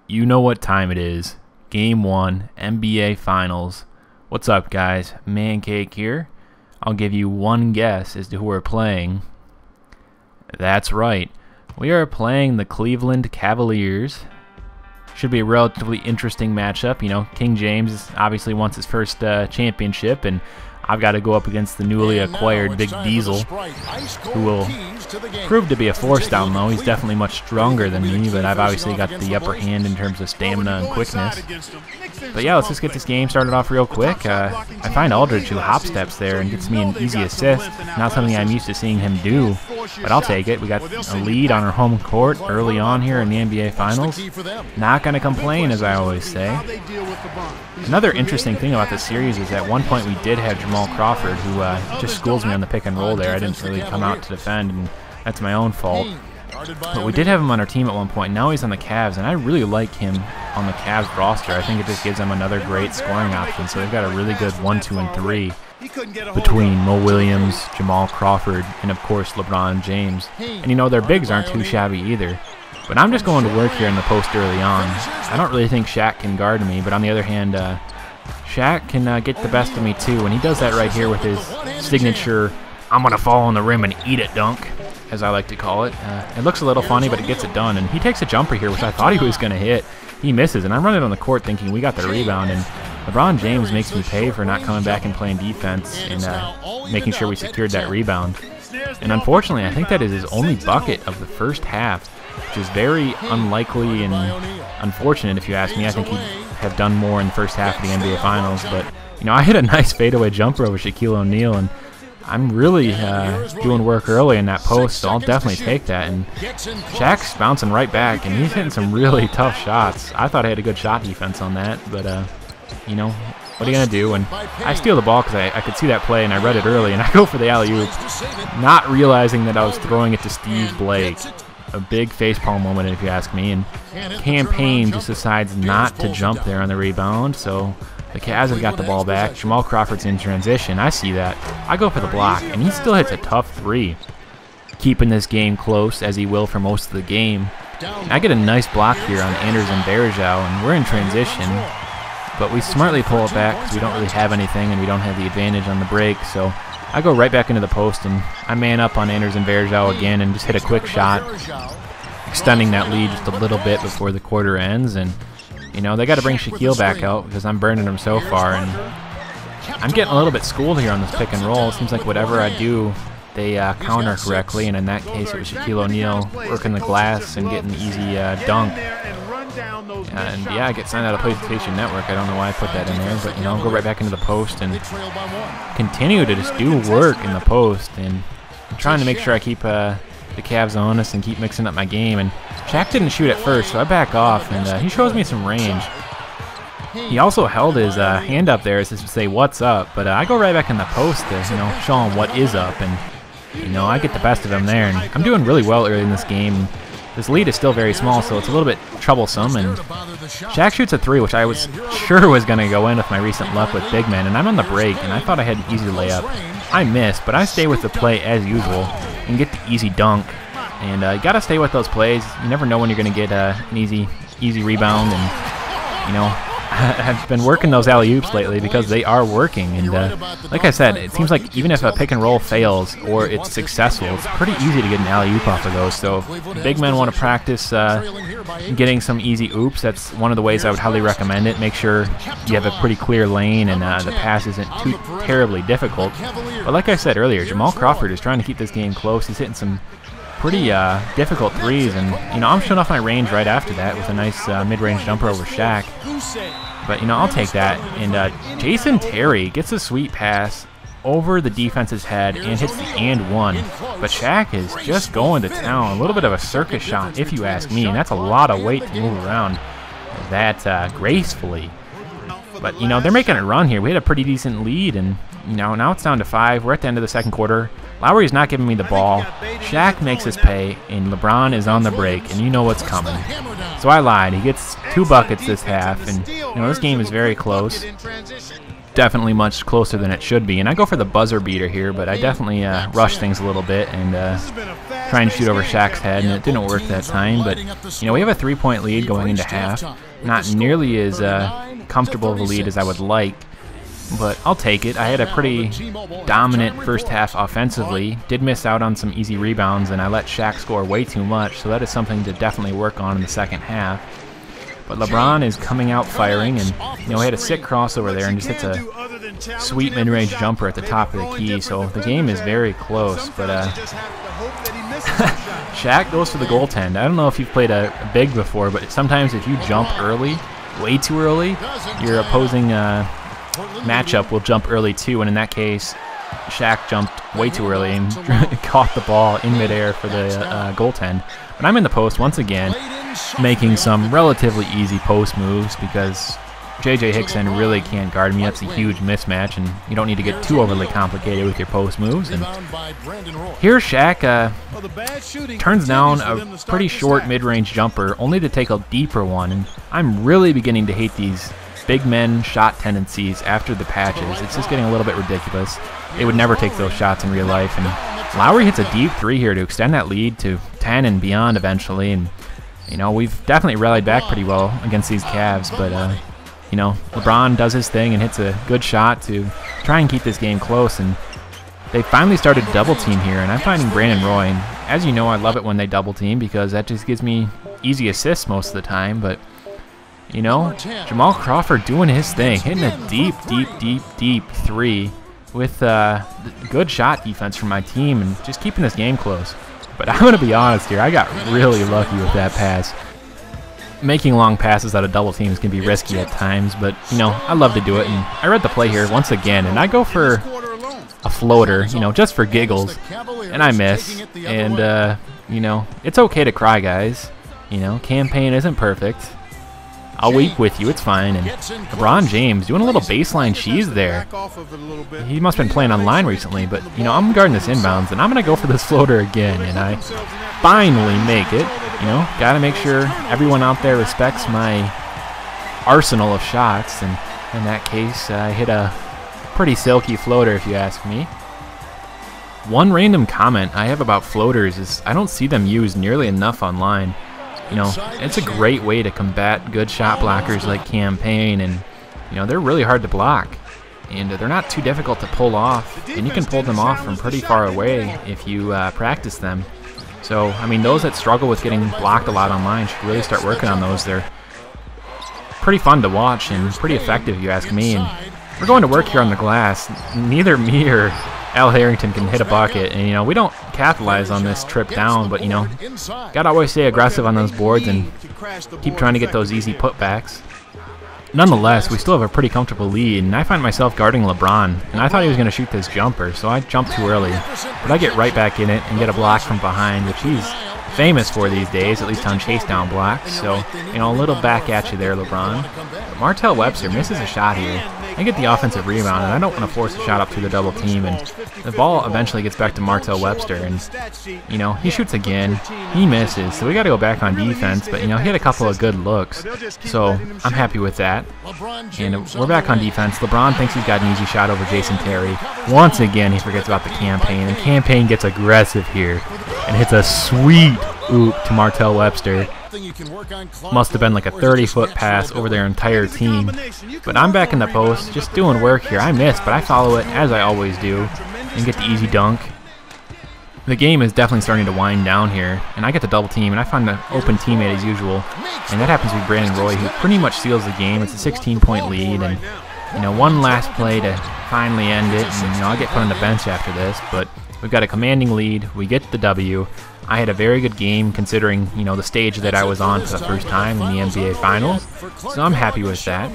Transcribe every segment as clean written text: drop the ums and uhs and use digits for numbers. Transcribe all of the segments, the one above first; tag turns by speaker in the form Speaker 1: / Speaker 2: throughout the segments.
Speaker 1: You know what time it is. Game 1, NBA Finals. What's up, guys? Mancake here. I'll give you one guess as to who we're playing. That's right. We are playing the Cleveland Cavaliers. Should be a relatively interesting matchup. You know, King James obviously wants his first championship, and I've got to go up against the newly acquired Big Diesel, who will prove to be a force down low. He's definitely much stronger than me, but I've obviously got the upper hand in terms of stamina and quickness. But yeah, let's just get this game started off real quick. I find Aldridge who hop steps there and gets me an easy assist. Not something I'm used to seeing him do, but I'll take it. We got a lead on our home court early on here in the NBA Finals. Not going to complain, as I always say. Another interesting thing about this series is at one point we did have Jamal Crawford, who just schools me on the pick and roll there. I didn't really come out to defend, and that's my own fault. But we did have him on our team at one point. Now he's on the Cavs, and I really like him on the Cavs roster. I think it just gives them another great scoring option. So they've got a really good 1, 2, and 3 between Mo Williams, Jamal Crawford, and of course LeBron James. And you know, their bigs aren't too shabby either. But I'm just going to work here in the post early on. I don't really think Shaq can guard me, but on the other hand, Shaq can get the best of me too, and he does that right here with his signature "I'm gonna fall on the rim and eat it" dunk, as I like to call it. It looks a little funny, but it gets it done, and he takes a jumper here, which I thought he was gonna hit. He misses, and I'm running on the court thinking we got the rebound, and LeBron James makes me pay for not coming back and playing defense and making sure we secured that rebound. And unfortunately, I think that is his only bucket of the first half, which is very unlikely and unfortunate if you ask me. I think he'd have done more in the first half of the NBA Finals, but you know, I hit a nice fadeaway jumper over Shaquille O'Neal, and I'm really doing work early in that post, so I'll definitely take that. And Shaq's bouncing right back, and he's hitting some really tough shots. I thought I had a good shot defense on that, but you know, what are you going to do? And I steal the ball because I could see that play, and I read it early, and I go for the alley-oop, not realizing that I was throwing it to Steve Blake. A big facepalm moment, if you ask me, and Payne just decides not to jump there on the rebound, so the Cavs have got the ball back. Jamal Crawford's in transition. I see that. I go for the block, and he still hits a tough three, keeping this game close, as he will for most of the game. And I get a nice block here on Anders and Bergeau, and we're in transition, but we smartly pull it back because we don't really have anything, and we don't have the advantage on the break, so I go right back into the post, and I man up on Anders and Bergeau again and just hit a quick shot, extending that lead just a little bit before the quarter ends. And you know, they got to bring Shaquille back out because I'm burning him so far, and I'm getting a little bit schooled here on this pick and roll. It seems like whatever I do, they counter correctly, and in that case it was Shaquille O'Neal working the glass and getting the easy dunk. And yeah, I get signed out of PlayStation Network. I don't know why I put that in there, but you know, I'll go right back into the post and continue to just do work in the post, and I'm trying to make sure I keep the Cavs honest and keep mixing up my game. And Shaq didn't shoot at first, so I back off, and he shows me some range. He also held his hand up there as to say "What's up?" But I go right back in the post to show him what is up, and I get the best of him there, and I'm doing really well early in this game. This lead is still very small, so it's a little bit troublesome, and Shaq shoots a three, which I was sure was going to go in with my recent luck with big men, and I'm on the break, and I thought I had an easy layup. I missed, but I stay with the play as usual and get the easy dunk, and you got to stay with those plays. You never know when you're going to get an easy rebound, and I've been working those alley-oops lately because they are working, and like I said, it seems like even if a pick and roll fails or it's successful, it's pretty easy to get an alley-oop off of those. So if big men want to practice getting some easy oops, that's one of the ways I would highly recommend it. Make sure you have a pretty clear lane and the pass isn't too terribly difficult. But like I said earlier, Jamal Crawford is trying to keep this game close. He's hitting some pretty difficult threes, and I'm showing off my range right after that with a nice mid-range jumper over Shaq. But I'll take that. And Jason Terry gets a sweet pass over the defense's head and hits the and one. But Shaq is just going to town. A little bit of a circus shot, if you ask me, and that's a lot of weight to move around that gracefully. But they're making a run here. We had a pretty decent lead, and now it's down to 5. We're at the end of the second quarter. Lowry's not giving me the ball. Shaq makes his pay, and LeBron is on the break, and you know what's coming. So I lied. He gets 2 buckets this half, and this game is very close. Definitely much closer than it should be. And I go for the buzzer beater here, but I definitely rush things a little bit, and try and shoot over Shaq's head, and it didn't work that time. But, you know, we have a 3-point lead going into half. Not nearly as comfortable of a lead as I would like, but I'll take it. I had a pretty dominant first half offensively. Did miss out on some easy rebounds, and I let Shaq score way too much, so that is something to definitely work on in the second half. But LeBron is coming out firing, and, you know, he had a sick crossover there and just hits a sweet mid-range jumper at the top of the key, so the game is very close. But Shaq goes for the goaltend. I don't know if you've played a big before, but sometimes if you jump early, way too early, your opposing matchup will jump early too, and in that case, Shaq jumped way too early and caught the ball in midair for the goaltend. But I'm in the post once again, making some relatively easy post moves because J.J. Hickson really can't guard me. That's a huge mismatch, and you don't need to get too overly complicated with your post moves. And here Shaq turns down a pretty short mid-range jumper, only to take a deeper one. And I'm really beginning to hate these big men shot tendencies after the patches. It's just getting a little bit ridiculous. They would never take those shots in real life. And Lowry hits a deep three here to extend that lead to 10 and beyond eventually. And, you know, we've definitely rallied back pretty well against these Cavs, but you know, LeBron does his thing and hits a good shot to try and keep this game close, and they finally started double team here, and I'm finding Brandon Roy, and as you know, I love it when they double team because that just gives me easy assists most of the time. But, you know, Jamal Crawford doing his thing, hitting a deep three with good shot defense from my team and just keeping this game close. But I'm going to be honest here, I got really lucky with that pass. Making long passes out of double teams can be risky at times, but, you know, I love to do it. And I read the play here once again, and I go for a floater, you know, just for giggles, and I miss. And, you know, it's okay to cry, guys. You know, campaign isn't perfect. I'll weep with you, it's fine. And LeBron James doing a little baseline cheese there. He must have been playing online recently, but, you know, I'm guarding this inbounds, and I'm going to go for this floater again, and I finally make it. You know, got to make sure everyone out there respects my arsenal of shots, and in that case, I hit a pretty silky floater, if you ask me. One random comment I have about floaters is I don't see them used nearly enough online. You know, it's a great way to combat good shot blockers like Payne, and, you know, they're really hard to block, and they're not too difficult to pull off, and you can pull them off from pretty far away if you practice them. So, I mean, those that struggle with getting blocked a lot online should really start working on those. They're pretty fun to watch and pretty effective, if you ask me. And we're going to work here on the glass. Neither me or Al Harrington can hit a bucket, and, you know, we don't capitalize on this trip down, but, you know, gotta always stay aggressive on those boards and keep trying to get those easy putbacks. Nonetheless, we still have a pretty comfortable lead, and I find myself guarding LeBron, and I thought he was going to shoot this jumper, so I jumped too early. But I get right back in it and get a block from behind, which he's famous for these days, at least on chase down blocks. So, you know, a little back at you there, LeBron. But Martell Webster misses a shot here. I get the offensive rebound, and I don't want to force a shot up through the double team, and the ball eventually gets back to Martell Webster, and, you know, he shoots again, he misses, so we got to go back on defense, but, you know, he had a couple of good looks, so I'm happy with that. And we're back on defense. LeBron thinks he's got an easy shot over Jason Terry. Once again, he forgets about the campaign, and campaign gets aggressive here and hits a sweet oop to Martell Webster. Must have been like a 30-foot pass over their entire team. But I'm back in the post, just doing work here. I missed, but I follow it, as I always do, and get the easy dunk. The game is definitely starting to wind down here, and I get the double team, and I find an open teammate as usual. And that happens with Brandon Roy, who pretty much seals the game. It's a 16-point lead, and, you know, one last play to finally end it, and, you know, I'll get put on the bench after this, but we've got a commanding lead. We get the W. I had a very good game considering, you know, the stage that I was on for the first time in the NBA Finals, so I'm happy with that.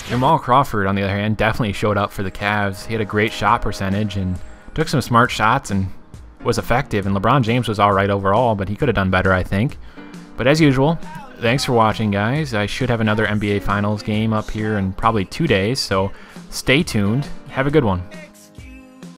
Speaker 1: Jamal Crawford, on the other hand, definitely showed up for the Cavs. He had a great shot percentage and took some smart shots and was effective, and LeBron James was all right overall, but he could have done better, I think. But as usual, thanks for watching, guys. I should have another NBA Finals game up here in probably 2 days, so stay tuned. Have a good one.